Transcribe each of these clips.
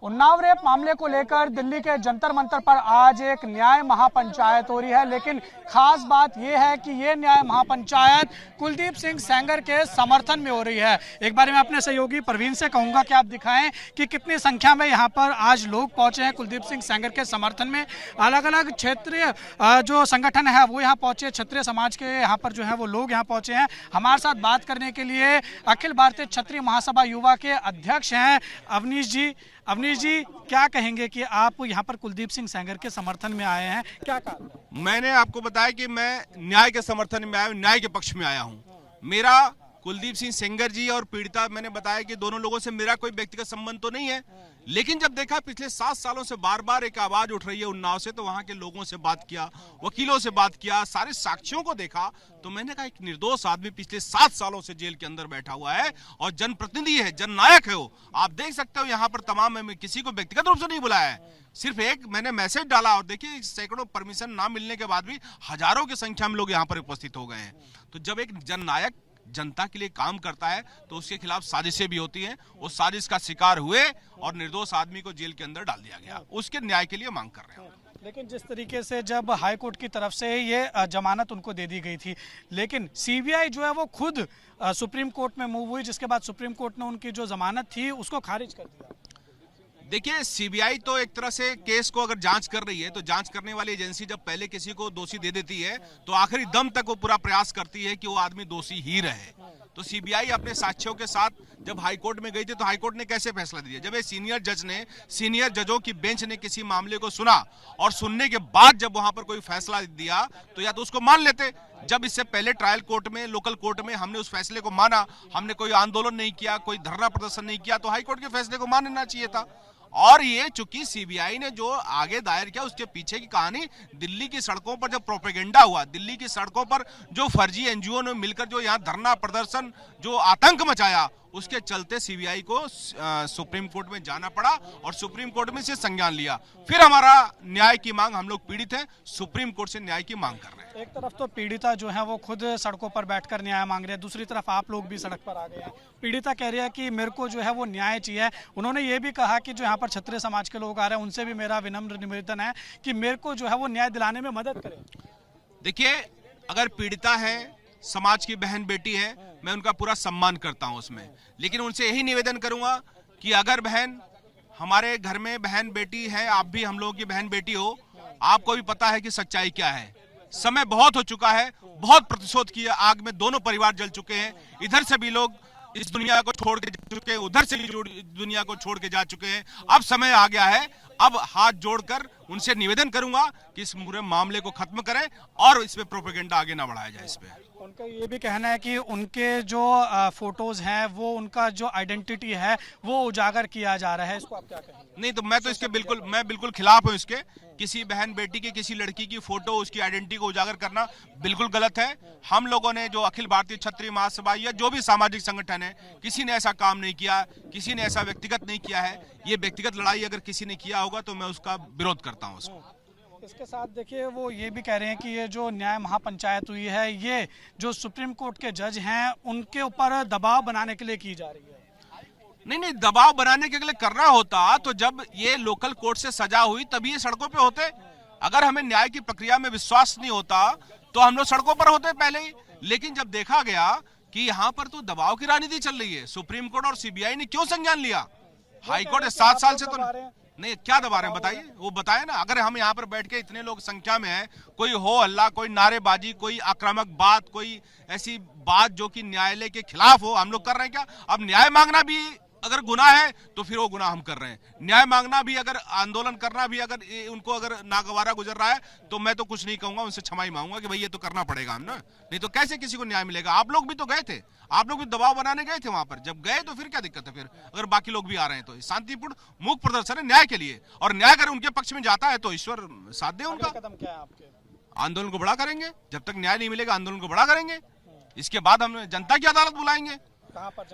Unnao rape मामले को लेकर दिल्ली के जंतर मंतर पर आज एक न्याय महापंचायत हो रही है, लेकिन खास बात यह है कि ये न्याय महापंचायत कुलदीप सिंह सेंगर के समर्थन में हो रही है। एक बार मैं अपने सहयोगी प्रवीण से कहूंगा कि आप दिखाएं कि कितनी संख्या में यहाँ पर आज लोग पहुंचे हैं कुलदीप सिंह सेंगर के समर्थन में। अलग अलग क्षेत्रीय जो संगठन है वो यहाँ पहुंचे, क्षत्रिय समाज के यहाँ पर जो है वो लोग यहाँ पहुंचे हैं। हमारे साथ बात करने के लिए अखिल भारतीय क्षत्रिय महासभा युवा के अध्यक्ष हैं अवनीश जी। अवनीश जी, क्या कहेंगे कि आप यहाँ पर कुलदीप सिंह सेंगर के समर्थन में आए हैं, क्या कारण? मैंने आपको बताया कि मैं न्याय के समर्थन में आया हूँ, न्याय के पक्ष में आया हूँ। मेरा कुलदीप सिंह सेंगर जी और पीड़िता, मैंने बताया कि दोनों लोगों से मेरा कोई व्यक्तिगत संबंध तो नहीं है, लेकिन जब देखा पिछले 7 सालों से बार बार एक आवाज उठ रही है उन्नाव से, तो वहां के लोगों से बात किया, वकीलों से बात किया, सारे साक्ष्यों को देखा, तो मैंने कहा एक निर्दोष आदमी पिछले 7 सालों से जेल के अंदर बैठा हुआ है और जनप्रतिनिधि है, जननायक है वो। आप देख सकते हो यहाँ पर तमाम, मैं किसी को व्यक्तिगत रूप से नहीं बुलाया है, सिर्फ एक मैंने मैसेज डाला और देखिए सैकड़ों परमिशन ना मिलने के बाद भी हजारों की संख्या में लोग यहाँ पर उपस्थित हो गए हैं। तो जब एक जननायक जनता के लिए काम करता है तो उसके खिलाफ साजिशें भी होती हैं। वो साजिश का शिकार हुए और निर्दोष आदमी को जेल के अंदर डाल दिया गया, उसके न्याय के लिए मांग कर रहे हैं। लेकिन जिस तरीके से जब हाई कोर्ट की तरफ से ये जमानत उनको दे दी गई थी, लेकिन सीबीआई जो है वो खुद सुप्रीम कोर्ट में मूव हुई, जिसके बाद सुप्रीम कोर्ट ने उनकी जो जमानत थी उसको खारिज कर दिया। देखिए, सीबीआई तो एक तरह से केस को अगर जांच कर रही है तो जांच करने वाली एजेंसी जब पहले किसी को दोषी दे देती है तो आखिरी दम तक वो पूरा प्रयास करती है कि वो आदमी दोषी ही रहे। तो सीबीआई अपने साक्ष्यों के साथ जब हाईकोर्ट में गई थी तो हाईकोर्ट ने कैसे फैसला दिया? जब ये सीनियर जजों की बेंच ने किसी मामले को सुना और सुनने के बाद जब वहां पर कोई फैसला दिया तो या तो उसको मान लेते। जब इससे पहले ट्रायल कोर्ट में, लोकल कोर्ट में हमने उस फैसले को माना, हमने कोई आंदोलन नहीं किया, कोई धरना प्रदर्शन नहीं किया, तो हाईकोर्ट के फैसले को मानना चाहिए था। और ये चूंकि सीबीआई ने जो आगे दायर किया उसके पीछे की कहानी, दिल्ली की सड़कों पर जब प्रोपेगेंडा हुआ, दिल्ली की सड़कों पर जो फर्जी एनजीओ ने मिलकर जो यहाँ धरना प्रदर्शन, जो आतंक मचाया, उसके चलते सीबीआई को सुप्रीम कोर्ट में जाना पड़ा और सुप्रीम कोर्ट में से संज्ञान लिया। फिर हमारा न्याय की मांग, हम लोग पीड़ित हैं, सुप्रीम कोर्ट से न्याय की मांग कर रहे हैं। एक तरफ तो पीड़िता जो है वो खुद सड़कों पर बैठकर न्याय मांग रहे हैं, दूसरी तरफ आप लोग भी सड़क पर आ गए हैं। पीड़िता कह रही है कि मेरे को जो है वो न्याय चाहिए। उन्होंने ये भी कहा कि जो यहाँ पर क्षत्रिय समाज के लोग आ रहे हैं उनसे भी मेरा विनम्र निवेदन है कि मेरे को जो है वो न्याय दिलाने में मदद करें। देखिए, अगर पीड़िता है, समाज की बहन बेटी है, मैं उनका पूरा सम्मान करता हूं उसमें, लेकिन उनसे यही निवेदन करूंगा कि अगर बहन, हमारे घर में बहन बेटी है, आप भी हम लोगों की बहन बेटी हो, आपको भी पता है कि सच्चाई क्या है। समय बहुत हो चुका है, बहुत प्रतिशोध की आग में दोनों परिवार जल चुके हैं। इधर से भी लोग इस दुनिया को छोड़ के जा चुके हैं, उधर से भी दुनिया को छोड़ के जा चुके हैं। अब समय आ गया है, अब हाथ जोड़कर उनसे निवेदन करूंगा कि इस पूरे मामले को खत्म करें और इस पे प्रोपेगेंडा आगे ना बढ़ाया जाए। इस पे उनका ये भी कहना है कि उनके जो फोटोज हैं वो, उनका जो आइडेंटिटी है वो उजागर किया जा रहा है। इसको आप क्या कहेंगे? नहीं, तो मैं तो इसके बिल्कुल खिलाफ हूं इसके। किसी बहन बेटी की, किसी लड़की की फोटो, उसकी आइडेंटिटी को उजागर करना बिल्कुल गलत है। हम लोगों ने, जो अखिल भारतीय क्षत्रिय महासभा या जो भी सामाजिक संगठन है, किसी ने ऐसा काम नहीं किया, किसी ने ऐसा व्यक्तिगत नहीं किया है। ये व्यक्तिगत लड़ाई अगर किसी ने किया होगा तो मैं उसका विरोध करता हूँ उसको। इसके साथ देखिए वो ये भी कह रहे हैं कि ये जो न्याय महापंचायत हुई है ये जो सुप्रीम कोर्ट के जज हैं उनके ऊपर दबाव बनाने के लिए की जा रही है। नहीं, दबाव बनाने के लिए करना होता तो जब ये लोकल कोर्ट से सजा हुई तभी ये सड़कों पे होते। अगर हमें न्याय की प्रक्रिया में विश्वास नहीं होता तो हम लोग सड़कों पर होते पहले ही। लेकिन जब देखा गया कि यहाँ पर तो दबाव की राजनीति चल रही है, सुप्रीम कोर्ट और सीबीआई ने क्यों संज्ञान लिया? हाईकोर्ट 7 साल से तो नहीं, क्या दबा रहे हैं बताइए, वो बताए ना। अगर हम यहाँ पर बैठ के इतने लोग संख्या में हैं, कोई हो हल्ला, कोई नारेबाजी, कोई आक्रामक बात, कोई ऐसी बात जो कि न्यायालय के खिलाफ हो, हम लोग कर रहे हैं क्या? अब न्याय मांगना भी अगर गुनाह है तो फिर वो गुनाह हम कर रहे हैं। न्याय मांगना भी, अगर आंदोलन करना भी अगर उनको अगर नागवारा गुजर रहा है तो मैं तो कुछ नहीं कहूंगा, उनसे क्षमा ही मांगूंगा कि भाई ये तो करना पड़ेगा हम ना, नहीं तो कैसे किसी को न्याय मिलेगा? आप लोग भी तो गए थे, आप लोग भी दबाव बनाने गए थे वहां पर, जब गए तो फिर क्या दिक्कत है? फिर अगर बाकी लोग भी आ रहे हैं तो शांतिपूर्ण मूक प्रदर्शन है न्याय के लिए, और न्याय अगर उनके पक्ष में जाता है तो ईश्वर साथ दे उनका। कदम क्या है आपके? आंदोलन को बड़ा करेंगे, जब तक न्याय नहीं मिलेगा आंदोलन को बड़ा करेंगे। इसके बाद हम जनता की अदालत बुलाएंगे। कहां पर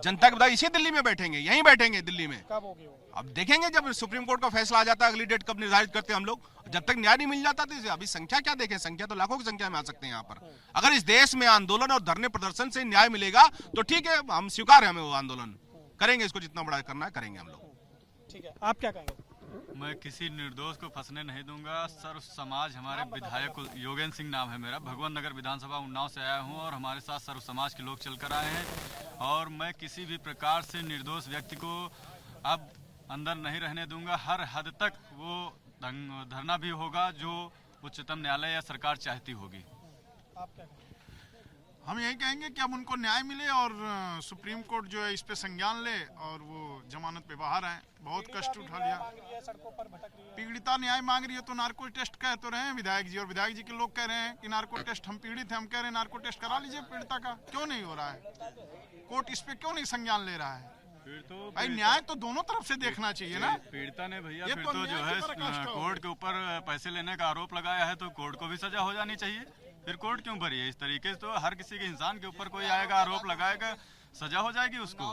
जनता के बताइए, इसी दिल्ली में बैठेंगे, यहीं बैठेंगे दिल्ली में। कब होगी वो? अब देखेंगे जब सुप्रीम कोर्ट का फैसला आ जाता है, अगली डेट कब निर्धारित करते हैं हम लोग। जब तक न्याय नहीं मिल जाता तो अभी संख्या क्या देखें, संख्या तो लाखों की संख्या में आ सकते हैं यहाँ पर। अगर इस देश में आंदोलन और धरने प्रदर्शन से न्याय मिलेगा तो ठीक है, हम स्वीकार है, हमें वो आंदोलन करेंगे, इसको जितना बड़ा करना है करेंगे हम लोग। ठीक है, आप क्या कहेंगे? मैं किसी निर्दोष को फंसने नहीं दूंगा। सर्व समाज, हमारे विधायक योगेंद्र सिंह नाम है मेरा, भगवान नगर विधानसभा उन्नाव से आया हूं और हमारे साथ सर्व समाज के लोग चलकर आए हैं और मैं किसी भी प्रकार से निर्दोष व्यक्ति को अब अंदर नहीं रहने दूंगा। हर हद तक वो धरना भी होगा जो उच्चतम न्यायालय या सरकार चाहती होगी। आप क्या कहेंगे? हम यही कहेंगे कि अब उनको न्याय मिले और सुप्रीम कोर्ट जो है इस पे संज्ञान ले और वो जमानत पे बाहर आए। बहुत कष्ट उठा लिया, सड़कों पर भटक रही है। पीड़िता न्याय मांग रही है तो नार्को टेस्ट कह तो रहे हैं विधायक जी, और विधायक जी के लोग कह रहे हैं कि नार्को टेस्ट, हम पीड़ित हैं, हम कह रहे हैं नार्को टेस्ट करा लीजिए पीड़िता का। क्यों नहीं हो रहा है? कोर्ट इस पे क्यों नहीं संज्ञान ले रहा है? फिर तो भाई न्याय तो दोनों तरफ से देखना चाहिए ना। पीड़िता ने भैया ये फिर तो तो जो न्याय है की पराकाष्ठा हो कोर्ट के ऊपर पैसे लेने का आरोप लगाया है तो कोर्ट को भी सजा हो जानी चाहिए। फिर कोर्ट क्यों भरी है? इस तरीके से तो हर किसी के इंसान के ऊपर कोई आएगा, आरोप लगाएगा, सजा हो जाएगी उसको।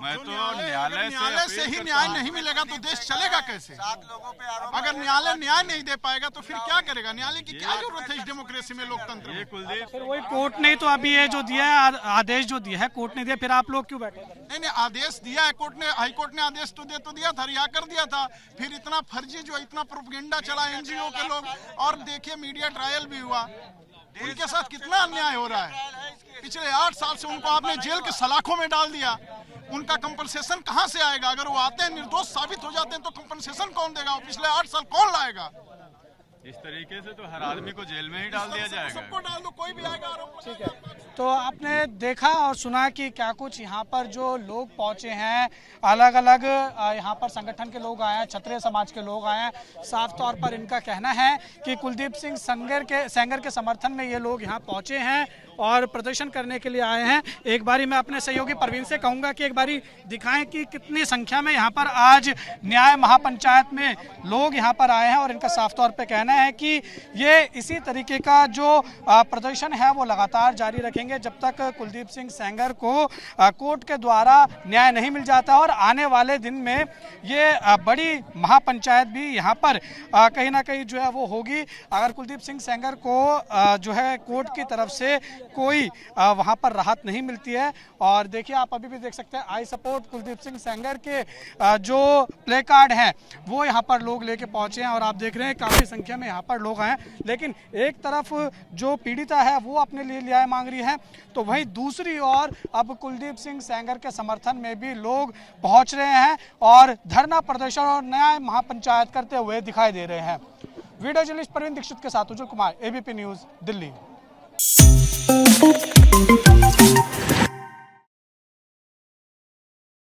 मैं तो न्यायालय से ही न्याय नहीं मिलेगा तो देश चलेगा कैसे? अगर न्यायालय न्याय नहीं दे पाएगा तो फिर क्या करेगा? न्यायालय की क्या जरूरत है इस डेमोक्रेसी में, लोकतंत्र में? कुलदीप, फिर वही कोर्ट ने तो अभी ये जो दिया है, आदेश जो दिया है कोर्ट ने दिया, फिर आप लोग क्यों बैठे? नहीं, आदेश दिया है कोर्ट ने, हाई कोर्ट ने आदेश तो दिया था, रिहा कर दिया था। फिर इतना फर्जी जो इतना प्रोपेगेंडा चला एनजीओ के लोग, और देखिए मीडिया ट्रायल भी हुआ, उनके साथ कितना अन्याय हो रहा है। पिछले 8 साल से उनको आपने जेल के सलाखों में डाल दिया। उनका कंपनसेशन कहां से आएगा? अगर वो आते हैं निर्दोष साबित हो जाते हैं तो कंपनसेशन कौन देगा? पिछले 8 साल कौन लाएगा? इस तरीके से तो हर आदमी को जेल में ही डाल दिया जाएगा। सबको डाल दो, कोई भी आएगा आरोप। ठीक है, तो आपने देखा और सुना कि क्या कुछ यहाँ पर जो लोग पहुंचे हैं, अलग अलग यहाँ पर संगठन के लोग आए हैं, क्षत्रिय समाज के लोग आए हैं। साफ तौर पर इनका कहना है कि कुलदीप सिंह सेंगर के समर्थन में ये लोग यहाँ पहुंचे हैं और प्रदर्शन करने के लिए आए हैं। एक बारी मैं अपने सहयोगी परवीन से कहूँगा कि एक बारी दिखाएं कि कितनी संख्या में यहाँ पर आज न्याय महापंचायत में लोग यहाँ पर आए हैं और इनका साफ तौर पे कहना है कि ये इसी तरीके का जो प्रदर्शन है वो लगातार जारी रखेंगे जब तक कुलदीप सिंह सेंगर को कोर्ट के द्वारा न्याय नहीं मिल जाता। और आने वाले दिन में ये बड़ी महापंचायत भी यहाँ पर कहीं ना कहीं जो है वो होगी अगर कुलदीप सिंह सेंगर को जो है कोर्ट की तरफ से कोई वहां पर राहत नहीं मिलती है। और देखिए आप अभी भी देख सकते हैं आई सपोर्ट कुलदीप सिंह सेंगर के जो प्ले कार्ड हैं वो यहाँ पर लोग लेके पहुंचे हैं और आप देख रहे हैं काफी संख्या में यहाँ पर लोग आए हैं। लेकिन एक तरफ जो पीड़िता है वो अपने लिए न्याय मांग रही है तो वहीं दूसरी ओर अब कुलदीप सिंह सेंगर के समर्थन में भी लोग पहुंच रहे हैं और धरना प्रदर्शन और न्याय महापंचायत करते हुए दिखाई दे रहे हैं। वीडियो जर्नलिस्ट परवीन दीक्षित के साथ उज्जवल कुमार, एबीपी न्यूज, दिल्ली।